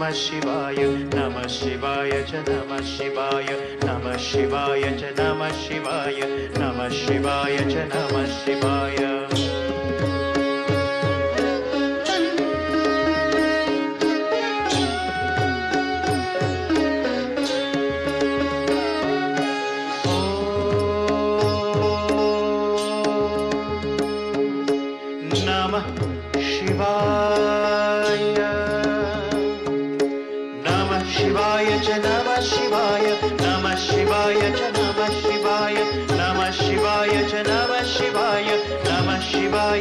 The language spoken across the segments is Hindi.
नमः शिवाय नमः शिवाय च नमः शिवाय नमः शिवाय च नमः शिवाय नमः शिवाय च नमः शिवाय नमः शिवाय नमः शिवाय च नमः शिवाय नमः शिवाय च नमः शिवाय नमः शिवाय च नमः शिवाय नमः शिवाय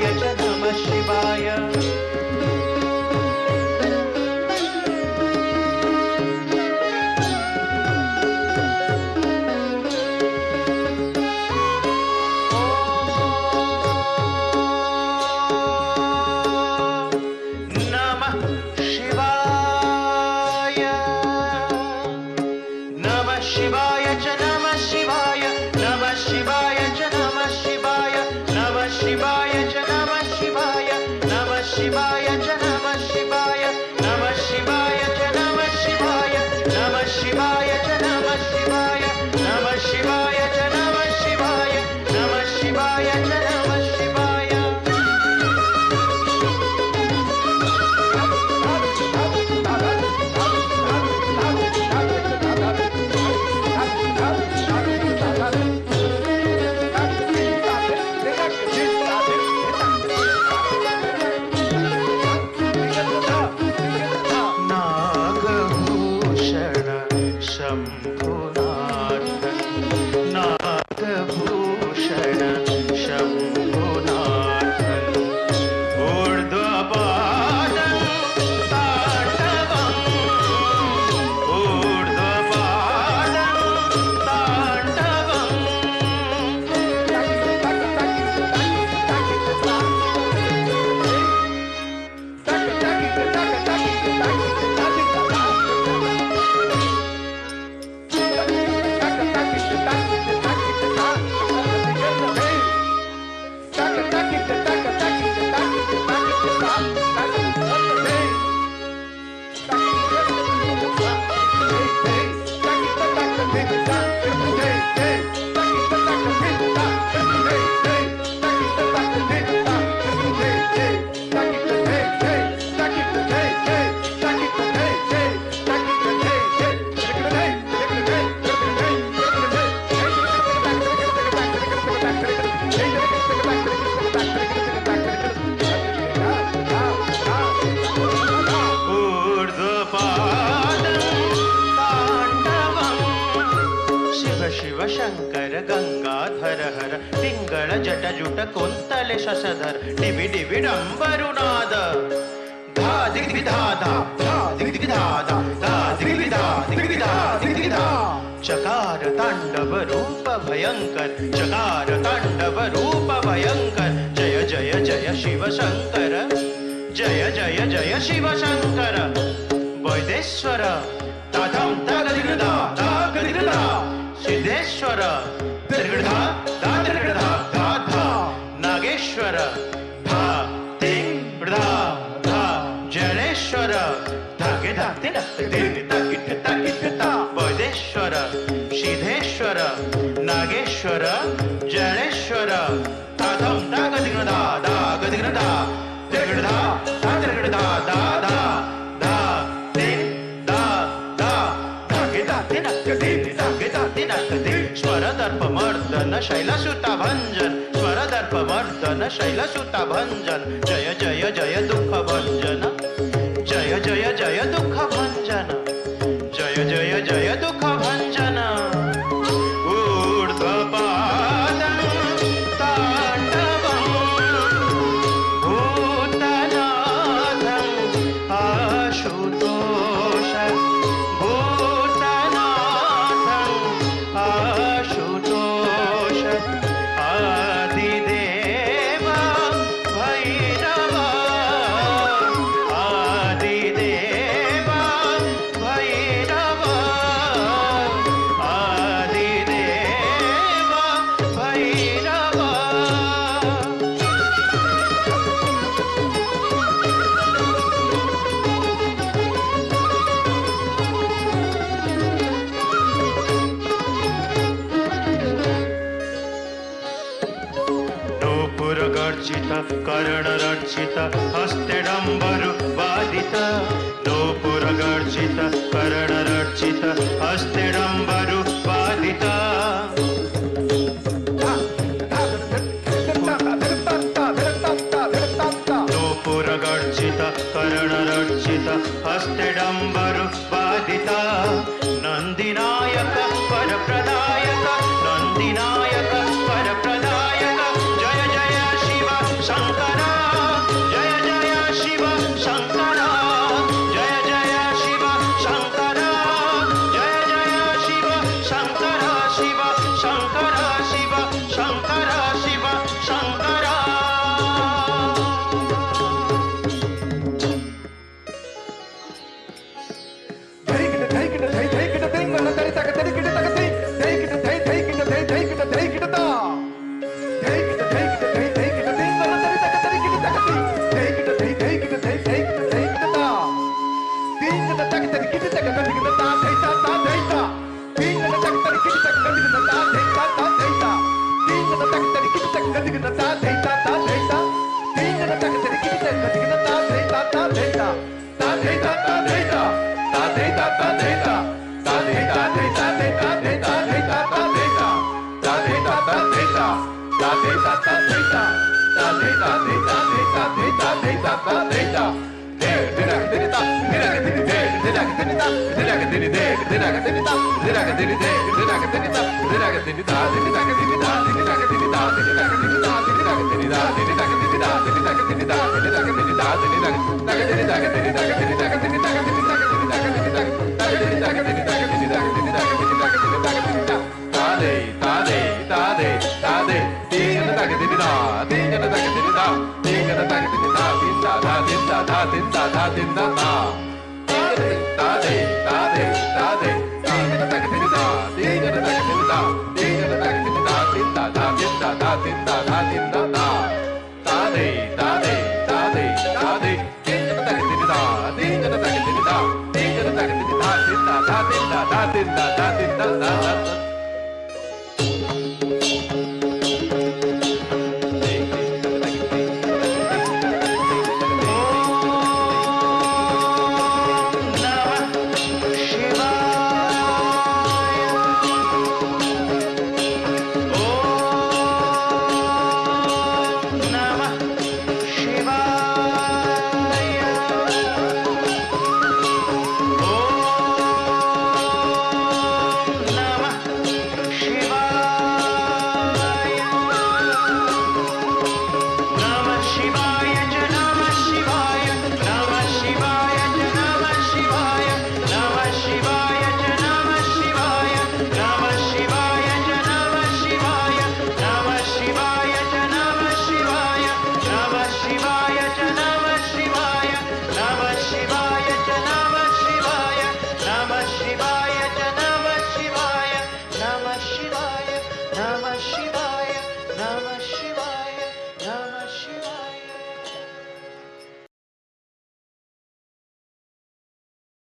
शंकर गंगाधर हर पिंगळ जटजुट कुंतले शशधर डिबि डिबि डंबरुनाद धा दिग् धा धा धा दिग् धा धा धा दिग् धा दिग् धा दिग् धा चकार तांडव रूप भयंकर चकार तांडव रूप भयंकर जय जय जय शिव शंकर जय जय जय शिव शंकर वैदेश्वर ताधम तगदिगदा तगदिगदा सिद्धेश्वर तिरगदा दा तिरगदा धा धा नागेश्वर धा तिरगदा धा जलेश्वर धागे धागे धागे धागे धागे धा वैदेश्वर सिद्धेश्वर नागेश्वर जलेश्वर ताधम तगदिगदा तगदिगदा तिरगदा दा तिरगदा दा दा स्वरदर्प मर्दन शैलसुता भंजन स्वरदर्प मर्दन शैलसुता भंजन जय जय जय दुःख भंजन जय जय जय दुःख भंजन जय जय जय दुःख भंजन ऊर्ध्वपादं ताण्डवं भूतनाथं आशुतोष आशुतोष आदिदेव भैरव आदिदेव भैरव आदिदेव भैरव गर्जित कर्ण रक्षित हस्ते डंबरु बाधित नूपुर गर्जित कर्ण रक्षित हस्ते डंबरु बाधित नूपुर गर्जित कर्ण रक्षित हस्ते डंबरु बाधित नंदिनायक परप्रदायक नंदिनायक परप्रदायक शंकर जय जय शिव शंकर जय जय शिव शंकर जय जय शिव शंकर शिव शंकर शिव शंकर शिव शंकर शिवाय